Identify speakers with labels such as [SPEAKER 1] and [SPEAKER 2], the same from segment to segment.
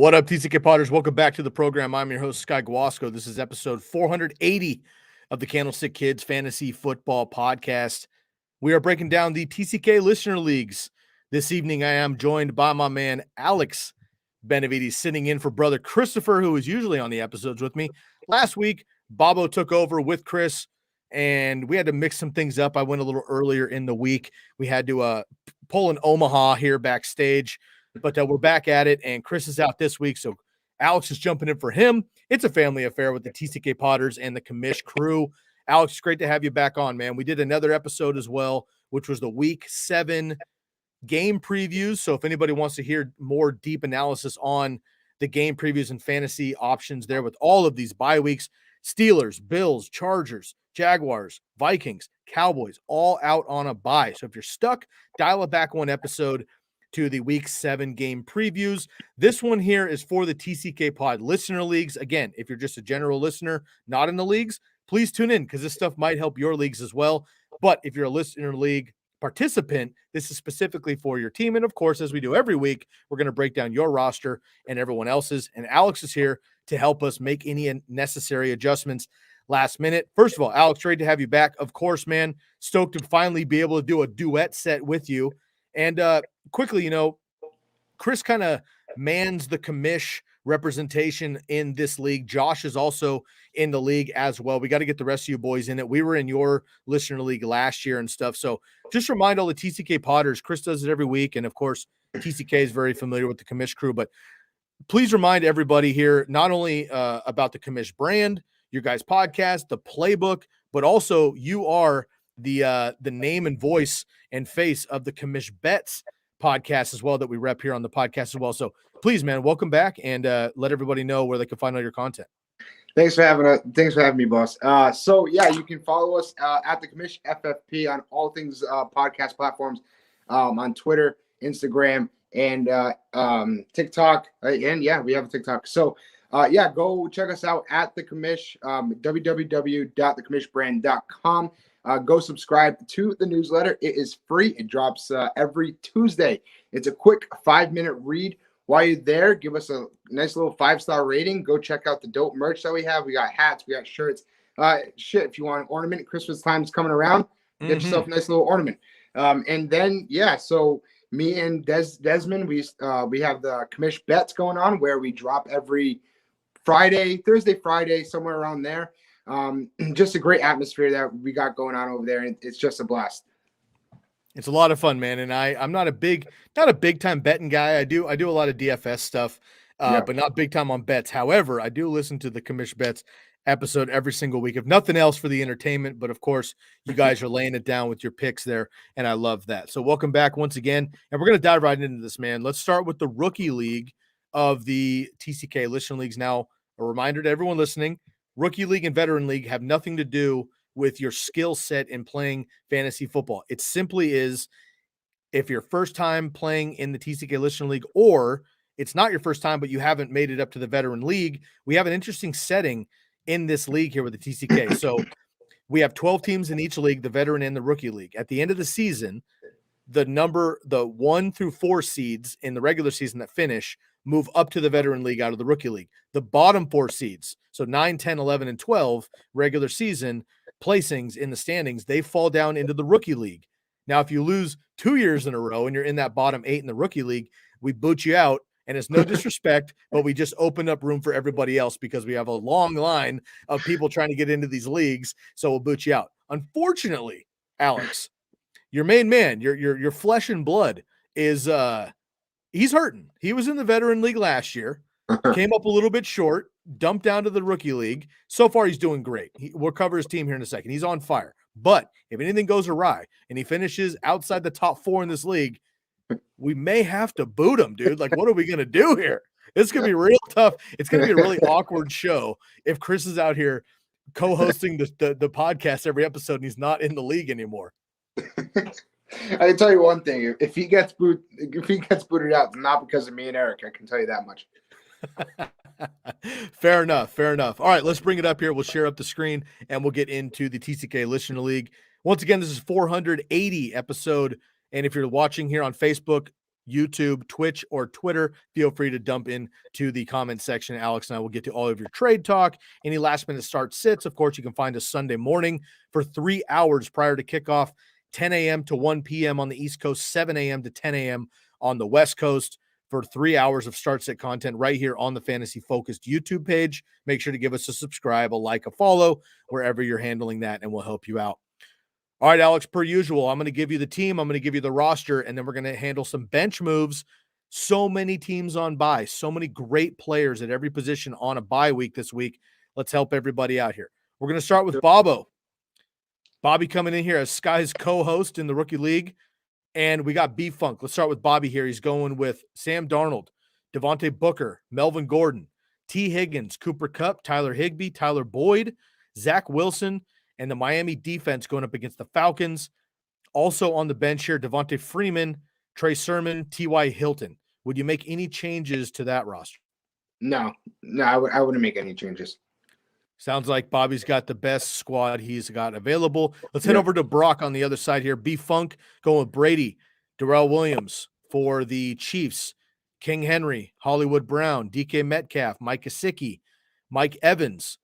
[SPEAKER 1] What up, TCK Potters? Welcome back to the program. I'm your host, Sky Guasco. This is episode 480 of the Candlestick Kids Fantasy Football Podcast. We are breaking down the TCK Listener Leagues. This evening, I am joined by my man, Alex Benevides, sitting in for brother Christopher, who is usually on the episodes with me. Last week, Bobo took over with Chris, and we had to mix some things up. I went a little earlier in the week. We had to pull an Omaha here backstage. But we're back at it, and Chris is out this week, so Alex is jumping in for him. It's a family affair with the TCK Potters and the commish crew. Alex, great to have you back on, man. We did another episode as well, which was the Week 7 game previews. So if anybody wants to hear more deep analysis on the game previews and fantasy options there with all of these bye weeks, Steelers, Bills, Chargers, Jaguars, Vikings, Cowboys, all out on a bye. So if you're stuck, dial it back one episode to the Week 7 game previews. This one here is for the TCK Pod Listener Leagues. Again, if you're just a general listener, not in the leagues, please tune in because this stuff might help your leagues as well. But if you're a Listener League participant, this is specifically for your team. And of course, as we do every week, we're going to break down your roster and everyone else's. And Alex is here to help us make any necessary adjustments last minute. First of all, Alex, great to have you back. Of course, man, stoked to finally be able to do a duet set with you. And quickly, Chris kind of mans the commish representation in this league. Josh is also in the league as well. We got to get the rest of you boys in it. We were in your listener league last year and stuff. So just remind all the TCK Potters, Chris does it every week. And of course, TCK is very familiar with the commish crew, but please remind everybody here, not only about the commish brand, your guys' podcast, the playbook, but also you are the name and voice and face of the Commish Bets podcast as well that we rep here on the podcast as well. So please, man, welcome back and let everybody know where they can find all your content.
[SPEAKER 2] Thanks for having me, boss. So yeah, you can follow us at the Commish FFP on all things podcast platforms, on Twitter, Instagram, and TikTok. And yeah, we have a TikTok. So yeah, go check us out at the Commish, www.thecomishbrand.com. Go subscribe to the newsletter. It is free. It drops every Tuesday. It's a quick 5-minute read. While you're there, give us a nice little 5-star rating. Go check out the dope merch that we have. We got hats. We got shirts. If you want an ornament, Christmas time's coming around. Get yourself a nice little ornament. And then, yeah, so me and Desmond, we have the Commish Bets going on where we drop every Thursday, Friday, somewhere around there. Just a great atmosphere that we got going on over there, and it's just a blast.
[SPEAKER 1] It's a lot of fun, man. And I'm not a big time betting guy. I do a lot of DFS stuff, but not big time on bets. However, I do listen to the Commish Bets episode every single week, if nothing else for the entertainment. But of course, you guys are laying it down with your picks there, and I love that. So welcome back once again, and we're gonna dive right into this, man. Let's start with the rookie league of the TCK Listener Leagues. Now, a reminder to everyone listening. Rookie league and veteran league have nothing to do with your skill set in playing fantasy football. It simply is if you're first time playing in the TCK Listener League, or it's not your first time, but you haven't made it up to the veteran league. We have an interesting setting in this league here with the TCK. So we have 12 teams in each league, the veteran and the rookie league. At the end of the season, the 1 through 4 seeds in the regular season that finish move up to the veteran league out of the rookie league. The bottom 4 seeds, so 9, 10, 11, and 12 regular season placings in the standings, they fall down into the rookie league. Now, if you lose 2 years in a row and you're in that bottom 8 in the rookie league, we boot you out. And it's no disrespect, but we just open up room for everybody else because we have a long line of people trying to get into these leagues. So we'll boot you out. Unfortunately, Alex, your main man, your flesh and blood is he's hurting. He was in the veteran league last year, came up a little bit short, dumped down to the rookie league. So far, he's doing great. We'll cover his team here in a second. He's on fire. But if anything goes awry and he finishes outside the top 4 in this league, we may have to boot him, dude. Like, what are we going to do here? It's going to be real tough. It's going to be a really awkward show if Chris is out here co-hosting the podcast every episode and he's not in the league anymore.
[SPEAKER 2] I can tell you one thing: if he gets booted out, it's not because of me and Eric. I can tell you that much.
[SPEAKER 1] Fair enough. All right, let's bring it up here. We'll share up the screen and we'll get into the TCK Listener League. Once again, this is 480 episode. And if you're watching here on Facebook, YouTube, Twitch, or Twitter, feel free to dump in to the comment section. Alex and I will get to all of your trade talk, any last-minute start sits. Of course, you can find us Sunday morning for 3 hours prior to kickoff, 10 a.m. to 1 p.m. on the East Coast, 7 a.m. to 10 a.m. on the West Coast for 3 hours of start sit content right here on the Fantasy Focused YouTube page. Make sure to give us a subscribe, a like, a follow, wherever you're handling that, and we'll help you out. All right, Alex, per usual, I'm going to give you the team, I'm going to give you the roster, and then we're going to handle some bench moves. So many teams on bye, so many great players at every position on a bye week this week. Let's help everybody out here. We're going to start with Bobo. Bobby coming in here as Sky's co-host in the Rookie League, and we got B-Funk. Let's start with Bobby here. He's going with Sam Darnold, Devontae Booker, Melvin Gordon, T. Higgins, Cooper Kupp, Tyler Higbee, Tyler Boyd, Zach Wilson, and the Miami defense going up against the Falcons. Also on the bench here, Devontae Freeman, Trey Sermon, T.Y. Hilton. Would you make any changes to that roster?
[SPEAKER 2] No, I wouldn't make any changes.
[SPEAKER 1] Sounds like Bobby's got the best squad he's got available. Let's head over to Brock on the other side here. B-Funk going with Brady, Darrell Williams for the Chiefs, King Henry, Hollywood Brown, DK Metcalf, Mike Gesicki, Mike Evans,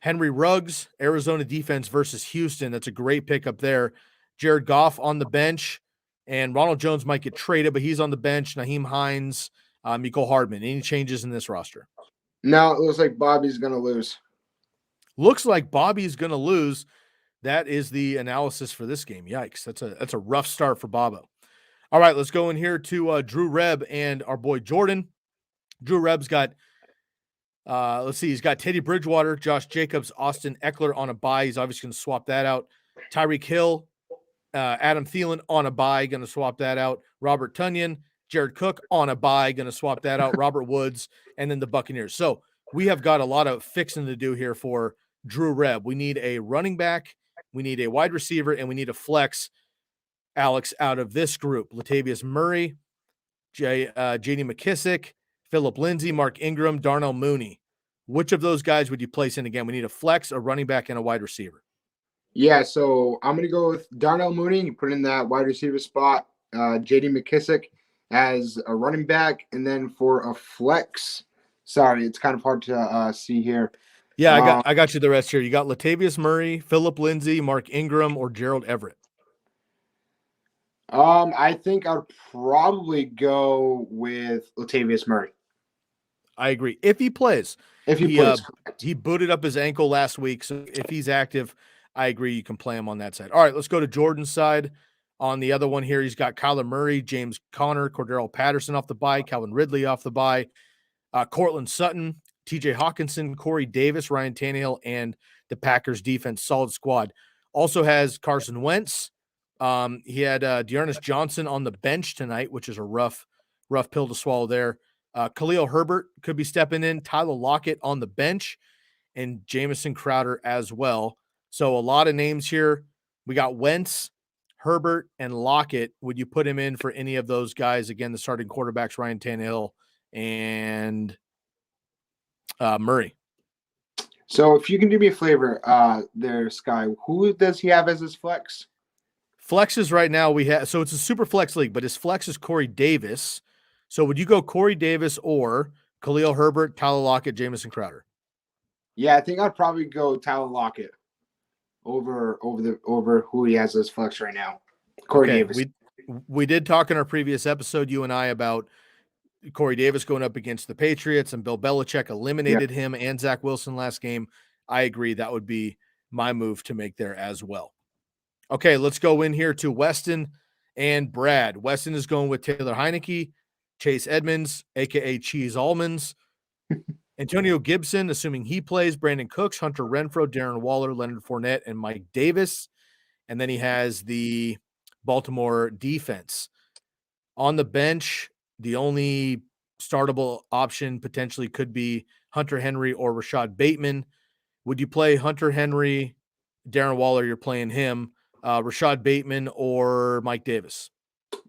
[SPEAKER 1] Henry Ruggs, Arizona defense versus Houston. That's a great pickup there. Jared Goff on the bench, and Ronald Jones might get traded, but he's on the bench. Naheem Hines, Mecole Hardman. Any changes in this roster?
[SPEAKER 2] No, it looks like Bobby's going to lose.
[SPEAKER 1] Looks like Bobby's going to lose. That is the analysis for this game. Yikes. That's a rough start for Bobo. All right, let's go in here to Drew Reb and our boy Jordan. Drew Reb's got he's got Teddy Bridgewater, Josh Jacobs, Austin Eckler on a bye. He's obviously going to swap that out. Tyreek Hill, Adam Thielen on a bye, going to swap that out. Robert Tonyan, Jared Cook on a bye, going to swap that out. Robert Woods, and then the Buccaneers. So we have got a lot of fixing to do here for Drew Reb. We need a running back, we need a wide receiver, and we need a flex, Alex, out of this group. Latavius Murray, J.D. McKissick, Phillip Lindsay, Mark Ingram, Darnell Mooney. Which of those guys would you place in again? We need a flex, a running back, and a wide receiver.
[SPEAKER 2] Yeah, so I'm going to go with Darnell Mooney. You put in that wide receiver spot, J.D. McKissick as a running back, and then for a flex, sorry, it's kind of hard to see here.
[SPEAKER 1] Yeah, I got you the rest here. You got Latavius Murray, Phillip Lindsay, Mark Ingram, or Gerald Everett.
[SPEAKER 2] I think I'd probably go with Latavius Murray.
[SPEAKER 1] I agree. If he plays.
[SPEAKER 2] He
[SPEAKER 1] booted up his ankle last week, so if he's active, I agree you can play him on that side. All right, let's go to Jordan's side. On the other one here, he's got Kyler Murray, James Conner, Cordero Patterson off the bye, Calvin Ridley off the bye, Cortland Sutton, TJ Hawkinson, Corey Davis, Ryan Tannehill, and the Packers defense. Solid squad. Also has Carson Wentz. He had Dearness Johnson on the bench tonight, which is a rough pill to swallow there. Khalil Herbert could be stepping in, Tyler Lockett on the bench, and Jamison Crowder as well. So a lot of names here. We got Wentz, Herbert, and Lockett. Would you put him in for any of those guys? Again, the starting quarterbacks, Ryan Tannehill and Murray.
[SPEAKER 2] So if you can do me a favor there, Sky, who does he have as his flex?
[SPEAKER 1] Flexes right now we have, so it's a super flex league, but his flex is Corey Davis. So would you go Corey Davis or Khalil Herbert, Tyler Lockett, Jamison Crowder?
[SPEAKER 2] Yeah, I think I'd probably go Tyler Lockett over who he has as flex right now. Corey Davis.
[SPEAKER 1] We did talk in our previous episode, you and I, about Corey Davis going up against the Patriots, and Bill Belichick eliminated him and Zach Wilson last game. I agree. That would be my move to make there as well. Okay, let's go in here to Weston and Brad. Weston is going with Taylor Heineke, Chase Edmonds, a.k.a. Cheese Almonds, Antonio Gibson, assuming he plays, Brandon Cooks, Hunter Renfrow, Darren Waller, Leonard Fournette, and Mike Davis. And then he has the Baltimore defense. On the bench, the only startable option potentially could be Hunter Henry or Rashad Bateman. Would you play Hunter Henry, Darren Waller, you're playing him, Rashad Bateman, or Mike Davis?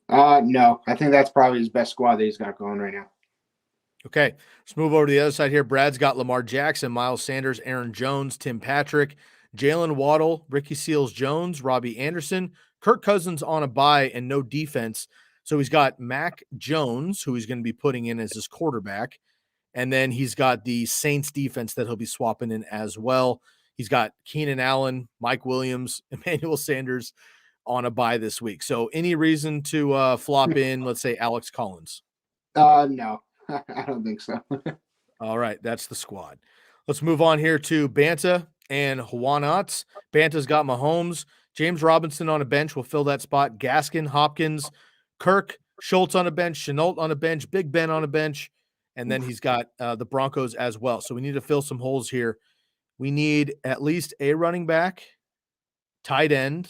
[SPEAKER 2] No, I think that's probably his best squad that he's got going right now.
[SPEAKER 1] Okay, let's move over to the other side here. Brad's got Lamar Jackson, Miles Sanders, Aaron Jones, Tim Patrick, Jalen Waddle, Ricky Seals-Jones, Robbie Anderson, Kirk Cousins on a bye, and no defense. So he's got Mac Jones, who he's going to be putting in as his quarterback. And then he's got the Saints defense that he'll be swapping in as well. He's got Keenan Allen, Mike Williams, Emmanuel Sanders on a bye this week. So any reason to flop in, let's say, Alex Collins?
[SPEAKER 2] No, I don't think so.
[SPEAKER 1] All right, that's the squad. Let's move on here to Banta and Juanats. Banta's got Mahomes. James Robinson on a bench will fill that spot. Gaskin, Hopkins, Kirk, Schultz on a bench, Chenault on a bench, Big Ben on a bench, and then he's got the Broncos as well. So we need to fill some holes here. We need at least a running back, tight end,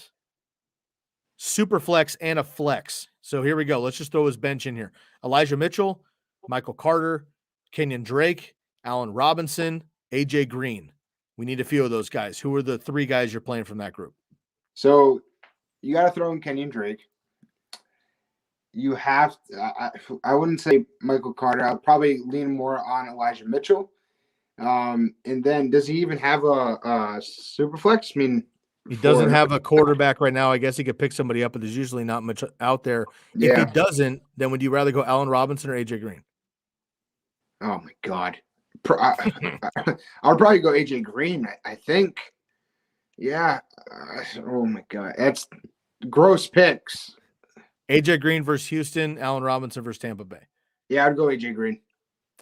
[SPEAKER 1] super flex, and a flex. So here we go. Let's just throw his bench in here. Elijah Mitchell, Michael Carter, Kenyon Drake, Allen Robinson, AJ Green. We need a few of those guys. Who are the three guys you're playing from that group?
[SPEAKER 2] So you got to throw in Kenyon Drake. You have to, I wouldn't say Michael Carter. I'll probably lean more on Elijah Mitchell. And then does he even have a super flex? I mean,
[SPEAKER 1] he doesn't have a quarterback right now. I guess he could pick somebody up, but there's usually not much out there.
[SPEAKER 2] Yeah.
[SPEAKER 1] If he doesn't, then would you rather go Allen Robinson or AJ Green?
[SPEAKER 2] Oh my God. I'll probably go AJ Green. I think. Yeah. Oh my God. That's gross picks.
[SPEAKER 1] AJ Green versus Houston, Allen Robinson versus Tampa Bay.
[SPEAKER 2] Yeah, I'd go AJ Green.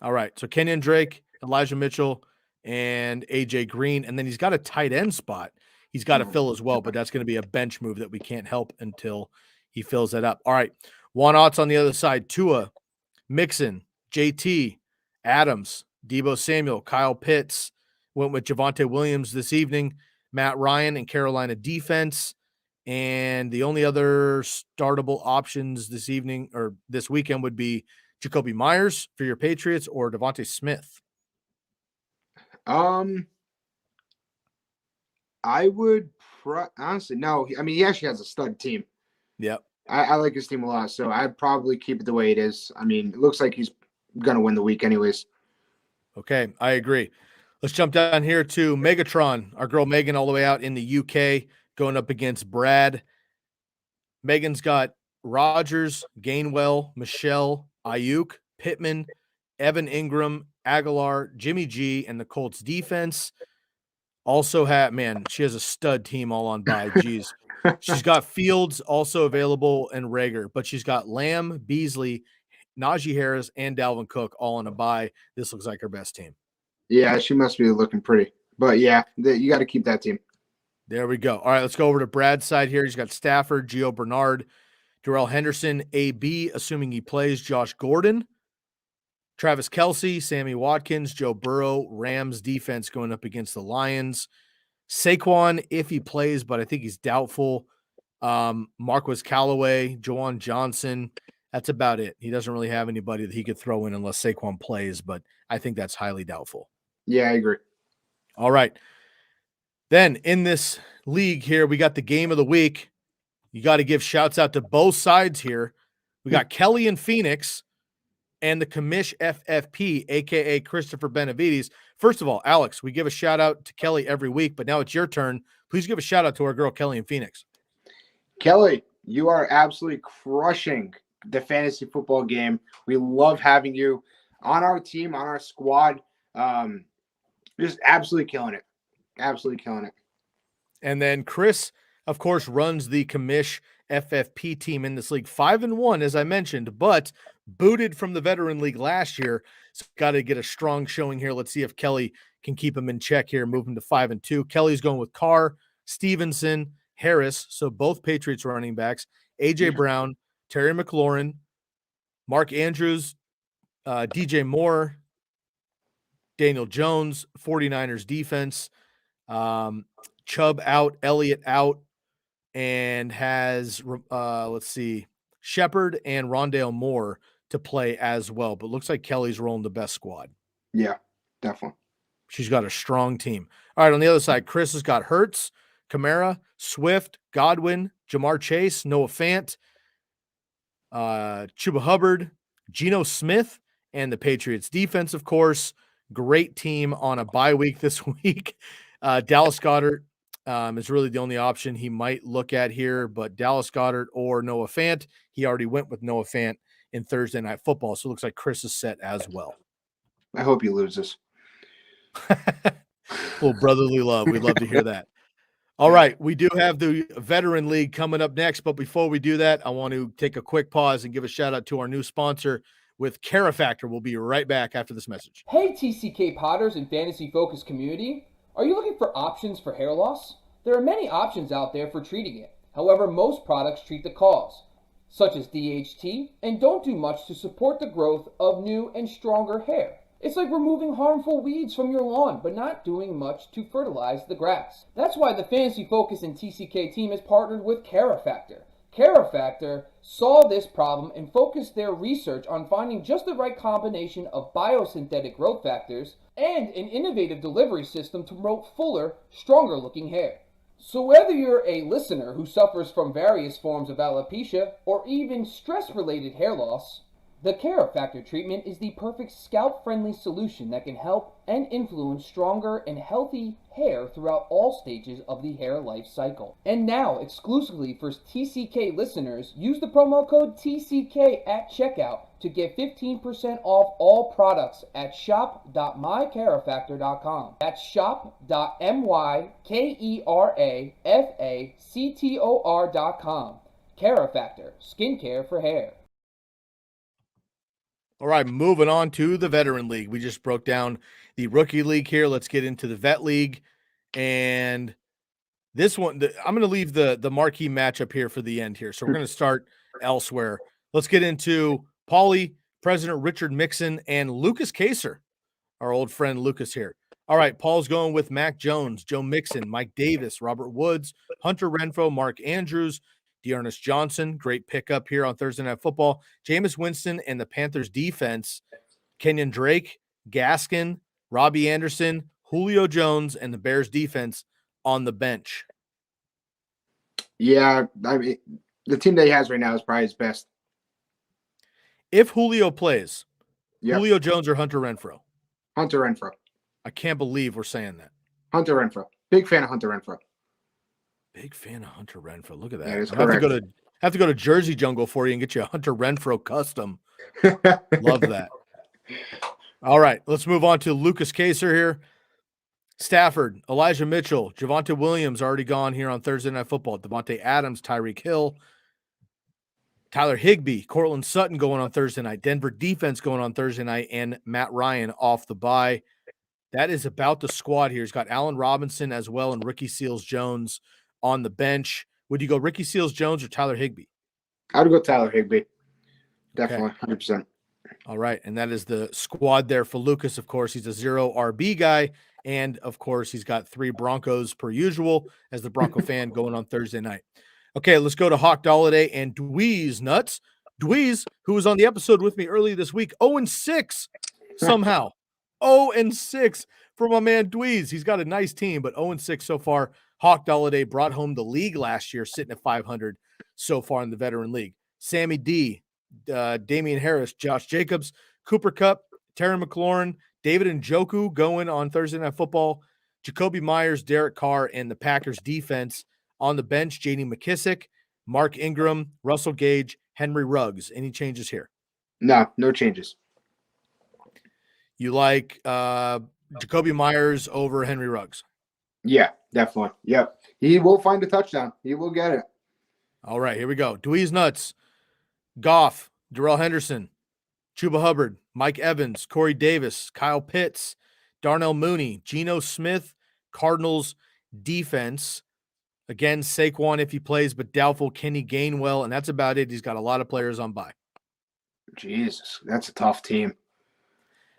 [SPEAKER 1] All right. So Kenyon Drake, Elijah Mitchell, and AJ Green. And then he's got a tight end spot he's got to fill as well, but that's going to be a bench move that we can't help until he fills that up. All right. Juanats on the other side. Tua, Mixon, JT, Adams, Deebo Samuel, Kyle Pitts. Went with Javonte Williams this evening, Matt Ryan and Carolina defense. And the only other startable options this evening or this weekend would be Jacoby Myers for your Patriots or Devontae Smith.
[SPEAKER 2] I would honestly no. I mean, he actually has a stud team.
[SPEAKER 1] Yep.
[SPEAKER 2] I like his team a lot, so I'd probably keep it the way it is. I mean, it looks like he's gonna win the week anyways.
[SPEAKER 1] Okay, I agree. Let's jump down here to Megatron, our girl Megan, all the way out in the UK, going up against Brad. Megan's got Rodgers, Gainwell, Michelle, Ayuk, Pittman, Evan Ingram, Aguilar, Jimmy G, and the Colts defense. Also she has a stud team all on bye. Jeez. She's got Fields also available and Rager, but she's got Lamb, Beasley, Najee Harris, and Dalvin Cook all on a bye. This looks like her best team.
[SPEAKER 2] Yeah, she must be looking pretty. But yeah, you got to keep that team.
[SPEAKER 1] There we go. All right, let's go over to Brad's side here. He's got Stafford, Gio Bernard, Darrell Henderson, AB, assuming he plays, Josh Gordon, Travis Kelce, Sammy Watkins, Joe Burrow, Rams defense going up against the Lions. Saquon, if he plays, but I think he's doubtful. Marquez Callaway, Juwan Johnson. That's about it. He doesn't really have anybody that he could throw in unless Saquon plays, but I think that's highly doubtful.
[SPEAKER 2] Yeah, I agree.
[SPEAKER 1] All right. Then in this league here, we got the game of the week. You got to give shouts out to both sides here. We got Kelly in Phoenix and the Commish FFP, a.k.a. Christopher Benevides. First of all, Alex, we give a shout out to Kelly every week, but now it's your turn. Please give a shout out to our girl, Kelly in Phoenix.
[SPEAKER 2] Kelly, you are absolutely crushing the fantasy football game. We love having you on our team, on our squad. Just absolutely killing it. Absolutely killing it.
[SPEAKER 1] And then Chris, of course, runs the Commish FFP team in this league. 5-1, as I mentioned, but booted from the Veteran League last year. So got to get a strong showing here. Let's see if Kelly can keep him in check here, move him to 5-2. Kelly's going with Carr, Stevenson, Harris, so both Patriots running backs, A.J. Brown, Terry McLaurin, Mark Andrews, DJ Moore, Daniel Jones, 49ers defense, Chubb out, Elliott out, and has, Shepard and Rondale Moore to play as well. But looks like Kelly's rolling the best squad.
[SPEAKER 2] Yeah, definitely.
[SPEAKER 1] She's got a strong team. All right, on the other side, Chris has got Hurts, Kamara, Swift, Godwin, Jamar Chase, Noah Fant, Chuba Hubbard, Geno Smith, and the Patriots defense, of course. Great team on a bye week this week. Dallas Goedert, is really the only option he might look at here, but Dallas Goedert or Noah Fant. He already went with Noah Fant in Thursday Night Football, so it looks like Chris is set as well.
[SPEAKER 2] I hope he loses.
[SPEAKER 1] Little brotherly love. We'd love to hear that. All right, we do have the Veteran League coming up next, but before we do that, I want to take a quick pause and give a shout out to our new sponsor with Carifactor. We'll be right back after this message.
[SPEAKER 3] Hey TCK Potters and Fantasy Focus community, are you looking for options for hair loss? There are many options out there for treating it. However, most products treat the cause, such as DHT, and don't do much to support the growth of new and stronger hair. It's like removing harmful weeds from your lawn, but not doing much to fertilize the grass. That's why the Fantasy Focus and TCK team has partnered with Carifactor. Carifactor saw this problem and focused their research on finding just the right combination of biosynthetic growth factors and an innovative delivery system to promote fuller, stronger looking hair. So whether you're a listener who suffers from various forms of alopecia or even stress-related hair loss, the Carifactor treatment is the perfect scalp-friendly solution that can help and influence stronger and healthy hair throughout all stages of the hair life cycle. And now, exclusively for TCK listeners, use the promo code TCK at checkout to get 15% off all products at shop.mycarifactor.com. That's shop.mykerafactor.com. Carifactor, skincare for hair.
[SPEAKER 1] All right, moving on to the Veteran League. We just broke down the Rookie League here. Let's get into the Vet League. And this one, I'm going to leave the marquee matchup here for the end here. So we're going to start elsewhere. Let's get into Paulie, President Richard Mixon, and Lucas Kaser, our old friend Lucas here. All right, Paul's going with Mac Jones, Joe Mixon, Mike Davis, Robert Woods, Hunter Renfrow, Mark Andrews, Dearness Johnson, great pickup here on Thursday Night Football. Jameis Winston and the Panthers defense, Kenyon Drake, Gaskin, Robbie Anderson, Julio Jones, and the Bears defense on the bench.
[SPEAKER 2] Yeah, I mean, the team that he has right now is probably his best.
[SPEAKER 1] If Julio plays,
[SPEAKER 2] Yep.
[SPEAKER 1] Julio Jones or Hunter Renfrow?
[SPEAKER 2] Hunter Renfrow.
[SPEAKER 1] I can't believe we're saying that.
[SPEAKER 2] Hunter Renfrow. Big fan of Hunter Renfrow.
[SPEAKER 1] Big fan of Hunter Renfrow. Look at that.
[SPEAKER 2] That is
[SPEAKER 1] I have to
[SPEAKER 2] correct.
[SPEAKER 1] go to Jersey Jungle for you and get you a Hunter Renfrow custom. Love that. All right, let's move on to Lucas Kaser here. Stafford, Elijah Mitchell, Javonte Williams already gone here on Thursday Night Football. Devontae Adams, Tyreek Hill, Tyler Higbee, Cortland Sutton going on Thursday night. Denver defense going on Thursday night, and Matt Ryan off the bye. That is about the squad here. He's got Allen Robinson as well and Ricky Seals-Jones on the bench. Would you go Ricky Seals-Jones or Tyler Higbee?
[SPEAKER 2] I would go Tyler Higbee. Definitely,
[SPEAKER 1] Okay.
[SPEAKER 2] 100%.
[SPEAKER 1] All right, and that is the squad there for Lucas. Of course, he's a 0 RB guy, and of course, he's got 3 Broncos per usual as the Bronco fan going on Thursday night. Okay, let's go to Hawk Dalladay and Dweez Nuts. Dweez, who was on the episode with me early this week, 0-6 somehow. 0-6 for my man Dweez. He's got a nice team, but 0-6 so far. Hawk Dalladay brought home the league last year, sitting at 500 so far in the Veteran League. Sammy D, Damian Harris, Josh Jacobs, Cooper Kupp, Terry McLaurin, David Njoku going on Thursday Night Football, Jacoby Myers, Derek Carr, and the Packers defense on the bench, J.D. McKissick, Mark Ingram, Russell Gage, Henry Ruggs. Any changes here?
[SPEAKER 2] No changes.
[SPEAKER 1] You like Jacoby Myers over Henry Ruggs?
[SPEAKER 2] Yeah, definitely. Yep. He will find a touchdown. He will get it.
[SPEAKER 1] All right, here we go. Dweez Nuts, Goff, Darrell Henderson, Chuba Hubbard, Mike Evans, Corey Davis, Kyle Pitts, Darnell Mooney, Geno Smith, Cardinals defense. Again, Saquon if he plays, but doubtful. Kenny Gainwell, and that's about it. He's got a lot of players on bye.
[SPEAKER 2] Jesus, that's a tough team.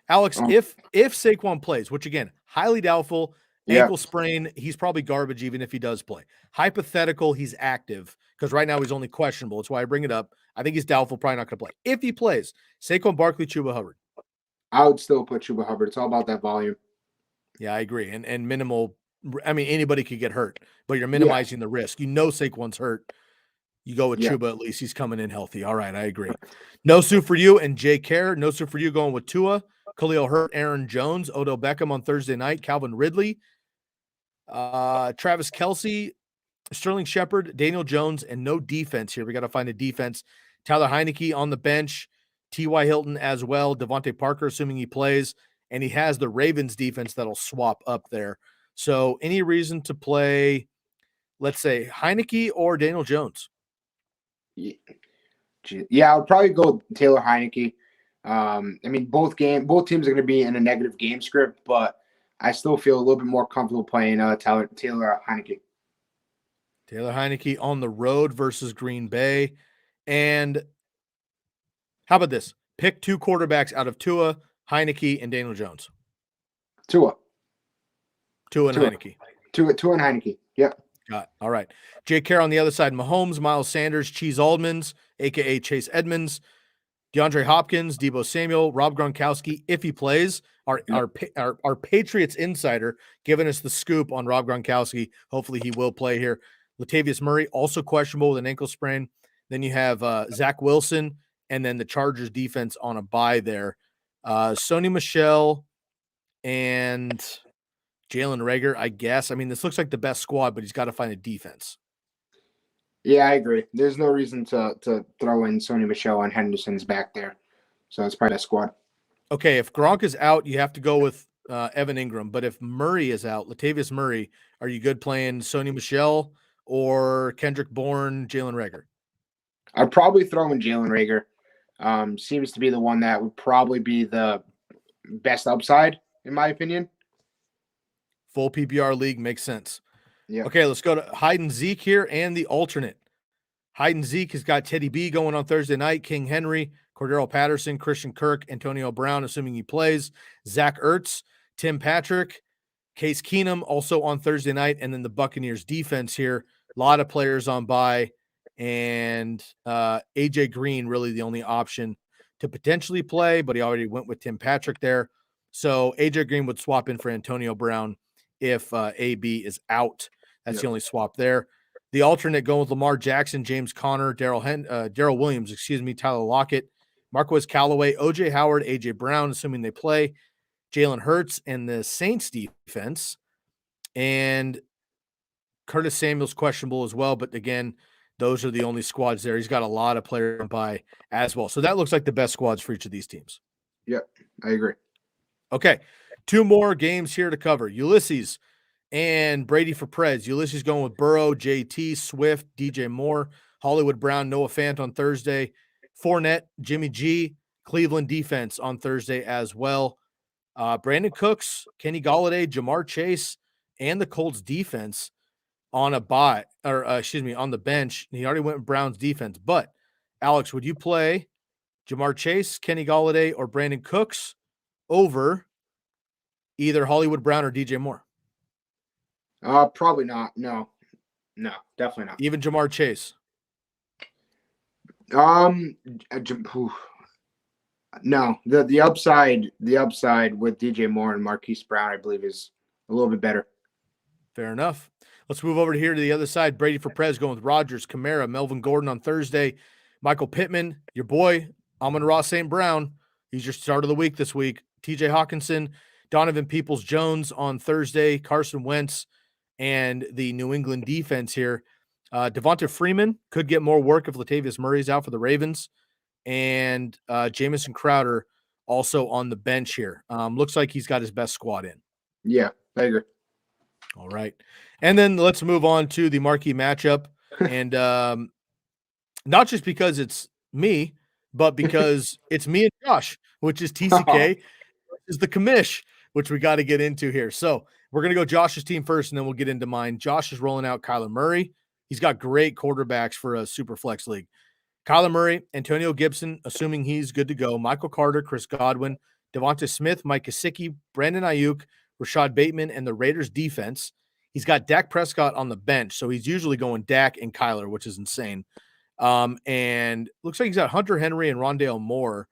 [SPEAKER 1] Alex, if Saquon plays, which again, highly doubtful, ankle sprain, he's probably garbage even if he does play. Hypothetical, he's active because right now he's only questionable. That's why I bring it up. I think he's doubtful, probably not going to play. If he plays, Saquon Barkley, Chuba Hubbard.
[SPEAKER 2] I would still put Chuba Hubbard. It's all about that volume.
[SPEAKER 1] Yeah, I agree. And minimal. I mean, anybody could get hurt, but you're minimizing the risk. You know Saquon's hurt. You go with Chuba, at least he's coming in healthy. All right, I agree. Nosu for you and Jay Kerr. Nosu for you going with Tua, Khalil Hurt, Aaron Jones, Odell Beckham on Thursday night, Calvin Ridley, Travis Kelce, Sterling Shepard, Daniel Jones, and no defense here. We got to find a defense. Tyler Heineke on the bench, T.Y. Hilton as well, Devontae Parker, assuming he plays, and he has the Ravens defense that'll swap up there. So any reason to play, let's say, Heineke or Daniel Jones?
[SPEAKER 2] Yeah, I would probably go Taylor Heineke. I mean, both teams are going to be in a negative game script, but I still feel a little bit more comfortable playing Taylor Heineke.
[SPEAKER 1] Taylor Heineke on the road versus Green Bay. And how about this? Pick 2 quarterbacks out of Tua, Heineke, and Daniel Jones.
[SPEAKER 2] Tua
[SPEAKER 1] and Heineke.
[SPEAKER 2] Tua and Heineke. Yep.
[SPEAKER 1] Got it. All right. Jake Kerr on the other side. Mahomes, Miles Sanders, Cheese Aldmans, a.k.a. Chase Edmonds, DeAndre Hopkins, Deebo Samuel, Rob Gronkowski, if he plays. Our Patriots insider giving us the scoop on Rob Gronkowski. Hopefully he will play here. Latavius Murray, also questionable with an ankle sprain. Then you have Zach Wilson, and then the Chargers defense on a bye there. Sony Michel and Jalen Reagor, I guess. I mean, this looks like the best squad, but he's got to find a defense.
[SPEAKER 2] Yeah, I agree. There's no reason to throw in Sony Michel and Henderson's back there. So it's probably that squad.
[SPEAKER 1] Okay, if Gronk is out, you have to go with Evan Ingram. But if Murray is out, Latavius Murray, are you good playing Sony Michel or Kendrick Bourne, Jalen Reagor?
[SPEAKER 2] I'd probably throw in Jalen Reagor. Seems to be the one that would probably be the best upside, in my opinion.
[SPEAKER 1] Full PPR league makes sense.
[SPEAKER 2] Yeah.
[SPEAKER 1] Okay, let's go to Hyde and Zeke here and the alternate. Hyde and Zeke has got Teddy B going on Thursday night, King Henry, Cordero Patterson, Christian Kirk, Antonio Brown, assuming he plays, Zach Ertz, Tim Patrick, Case Keenum also on Thursday night, and then the Buccaneers defense here. A lot of players on bye, and AJ Green really the only option to potentially play, but he already went with Tim Patrick there. So AJ Green would swap in for Antonio Brown if AB is out. That's the only swap there. The alternate going with Lamar Jackson, James Conner, Darrell Williams, Tyler Lockett, Marquez Callaway, OJ Howard, AJ Brown, assuming they play, Jalen Hurts, and the Saints defense. And Curtis Samuel's questionable as well, but again, those are the only squads there. He's got a lot of players by as well. So that looks like the best squads for each of these teams.
[SPEAKER 2] Yep, I agree.
[SPEAKER 1] Okay, 2 more games here to cover. Ulysses and Brady for Preds. Ulysses going with Burrow, JT, Swift, DJ Moore, Hollywood Brown, Noah Fant on Thursday, Fournette, Jimmy G, Cleveland defense on Thursday as well. Brandon Cooks, Kenny Golladay, Jamar Chase, and the Colts defense on a bye, on the bench. He already went with Browns defense. But, Alex, would you play Jamar Chase, Kenny Golladay, or Brandon Cooks over either Hollywood Brown or DJ Moore?
[SPEAKER 2] Probably not. No, definitely not.
[SPEAKER 1] Even Jamar Chase?
[SPEAKER 2] No. The upside with DJ Moore and Marquise Brown, I believe, is a little bit better.
[SPEAKER 1] Fair enough. Let's move over here to the other side. Brady for Prez going with Rodgers, Kamara, Melvin Gordon on Thursday, Michael Pittman, your boy, Amon-Ra St. Brown. He's your start of the week this week. TJ Hawkinson, Donovan Peoples-Jones on Thursday, Carson Wentz, and the New England defense here. Devonta Freeman could get more work if Latavius Murray's out for the Ravens. And Jamison Crowder also on the bench here. Looks like he's got his best squad in.
[SPEAKER 2] Yeah, I agree.
[SPEAKER 1] All right. And then let's move on to the marquee matchup. And not just because it's me, but because it's me and Josh, which is TCK, is the commish, which we got to get into here. So we're going to go Josh's team first, and then we'll get into mine. Josh is rolling out Kyler Murray. He's got great quarterbacks for a super flex league. Kyler Murray, Antonio Gibson, assuming he's good to go, Michael Carter, Chris Godwin, Devonta Smith, Mike Gesicki, Brandon Ayuk, Rashad Bateman, and the Raiders defense. He's got Dak Prescott on the bench, so he's usually going Dak and Kyler, which is insane. And looks like he's got Hunter Henry and Rondale Moore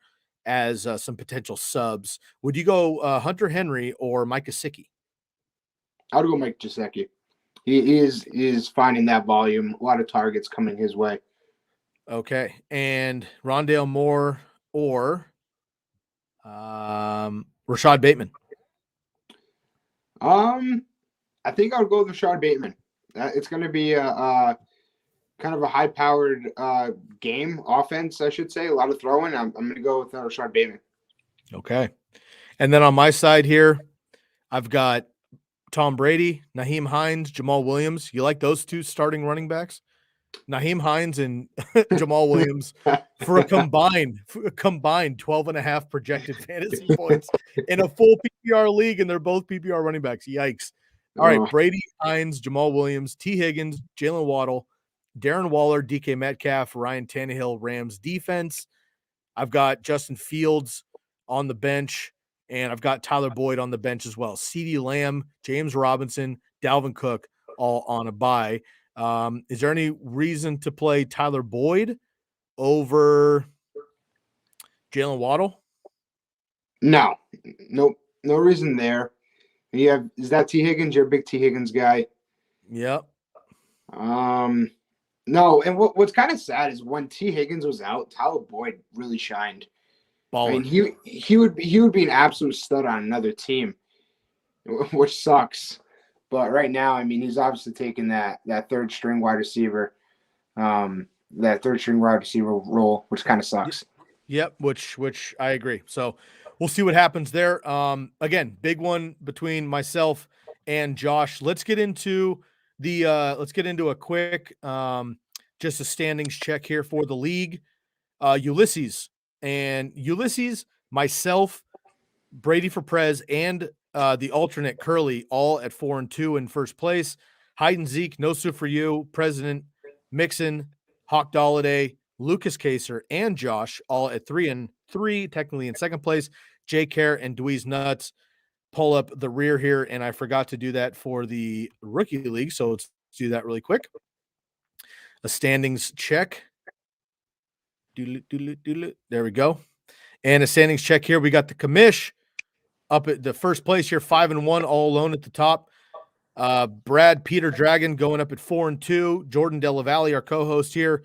[SPEAKER 1] as some potential subs. Would you go Hunter Henry or Mike Gesicki?
[SPEAKER 2] I would go Mike Gesicki. He is finding that volume. A lot of targets coming his way.
[SPEAKER 1] Okay. And Rondale Moore or Rashad Bateman?
[SPEAKER 2] I think I'll go with Rashad Bateman. It's going to be a kind of a high-powered game offense, I should say. A lot of throwing. I'm going to go with Rashad Bateman.
[SPEAKER 1] Okay. And then on my side here, I've got Tom Brady, Naheem Hines, Jamal Williams. You like those two starting running backs? Naheem Hines and Jamal Williams for a combined 12.5 projected fantasy points in a full PPR league, and they're both PPR running backs. Yikes. All right, Brady, Hines, Jamal Williams, T. Higgins, Jalen Waddle, Darren Waller, DK Metcalf, Ryan Tannehill, Rams defense. I've got Justin Fields on the bench, and I've got Tyler Boyd on the bench as well. CeeDee Lamb, James Robinson, Dalvin Cook, all on a bye. Is there any reason to play Tyler Boyd over Jalen Waddle?
[SPEAKER 2] No reason there. Is that T. Higgins? You're a big T. Higgins guy.
[SPEAKER 1] Yep.
[SPEAKER 2] No, and what's kind of sad is when T. Higgins was out, Tyler Boyd really shined.
[SPEAKER 1] Baller.
[SPEAKER 2] I mean, he would be an absolute stud on another team, which sucks. But right now, I mean, he's obviously taking that third string wide receiver, role, which kind of sucks.
[SPEAKER 1] Yep, which I agree. So we'll see what happens there. Again, big one between myself and Josh. Let's get into a quick just a standings check here for the league. Ulysses, myself, Brady for Prez, and the alternate Curly, all at 4-2 in first place. Hyde and Zeke, no soup for you. President, Mixon, Hawk Dalladay, Lucas Kaser, and Josh, all at 3-3, technically in second place. Jay Care and Dweez Nuts pull up the rear here, and I forgot to do that for the rookie league, so let's do that really quick. A standings check. There we go. And a standings check here. We got the commish up at the first place here, 5-1, all alone at the top. Brad Peter Dragon going up at 4-2. Jordan Della Valle, our co-host here.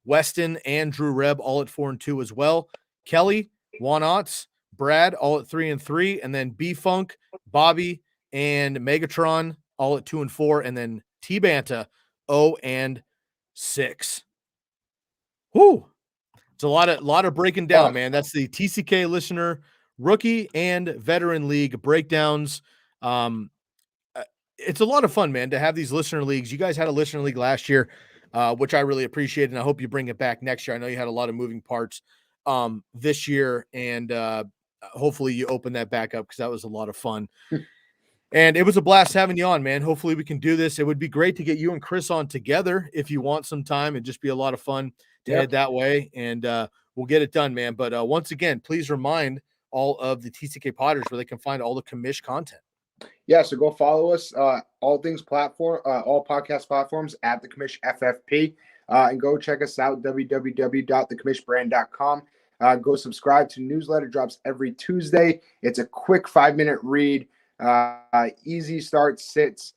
[SPEAKER 1] Weston and Drew Reb all at 4-2 as well. Kelly, Juan Otts, Brad all at 3-3, and then B Funk, Bobby, and Megatron all at 2-4, and then T Banta 0-6. Whoo! It's a lot of breaking down, man. That's the TCK Listener Rookie and Veteran League breakdowns. It's a lot of fun, man, to have these listener leagues. You guys had a listener league last year, which I really appreciate, and I hope you bring it back next year. I know you had a lot of moving parts this year, and hopefully you open that back up because that was a lot of fun. And it was a blast having you on, man. Hopefully we can do this. It would be great to get you and Chris on together if you want some time. It'd just be a lot of fun to head that way, and we'll get it done, man. But once again, please remind all of the TCK Potters where they can find all the commish content.
[SPEAKER 2] Yeah, so go follow us, all podcast platforms at the Commish FFP, and go check us out, www.thecomishbrand.com. Go subscribe to newsletter, drops every Tuesday. It's a quick 5-minute read, easy start, sits,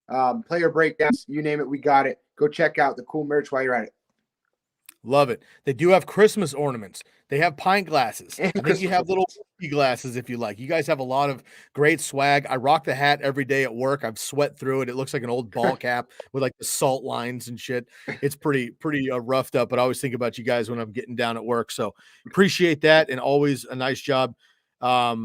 [SPEAKER 2] player breakdowns, you name it, we got it. Go check out the cool merch while you're at it.
[SPEAKER 1] Love it. They do have Christmas ornaments. They have pint glasses. I think you have little glasses if you like. You guys have a lot of great swag. I rock the hat every day at work. I've sweat through it. It looks like an old ball cap with like the salt lines and shit. It's pretty roughed up, but I always think about you guys when I'm getting down at work. So appreciate that, and always a nice job. All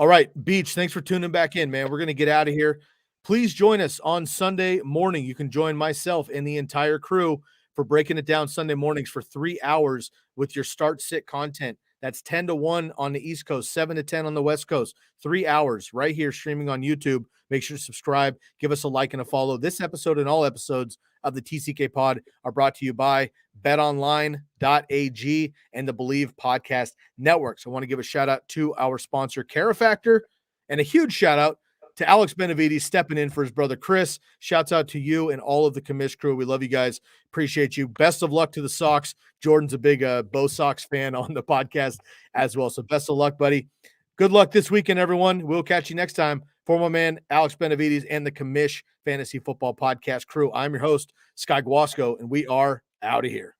[SPEAKER 1] right, Beach, thanks for tuning back in, man. We're going to get out of here. Please join us on Sunday morning. You can join myself and the entire crew for breaking it down Sunday mornings for 3 hours with your start sit content. That's 10 to 1 on the East Coast, 7 to 10 on the West Coast. 3 hours right here streaming on YouTube. Make sure to subscribe, give us a like and a follow. This episode and all episodes of the TCK Pod are brought to you by betonline.ag and the Believe Podcast Network. So I want to give a shout out to our sponsor, Carifactor, and a huge shout out to Alex Benevides stepping in for his brother Chris. Shouts out to you and all of the commish crew. We love you guys. Appreciate you. Best of luck to the Sox. Jordan's a big Bo Sox fan on the podcast as well. So best of luck, buddy. Good luck this weekend, everyone. We'll catch you next time. For my man, Alex Benevides, and the Commish Fantasy Football Podcast crew, I'm your host, Sky Guasco, and we are out of here.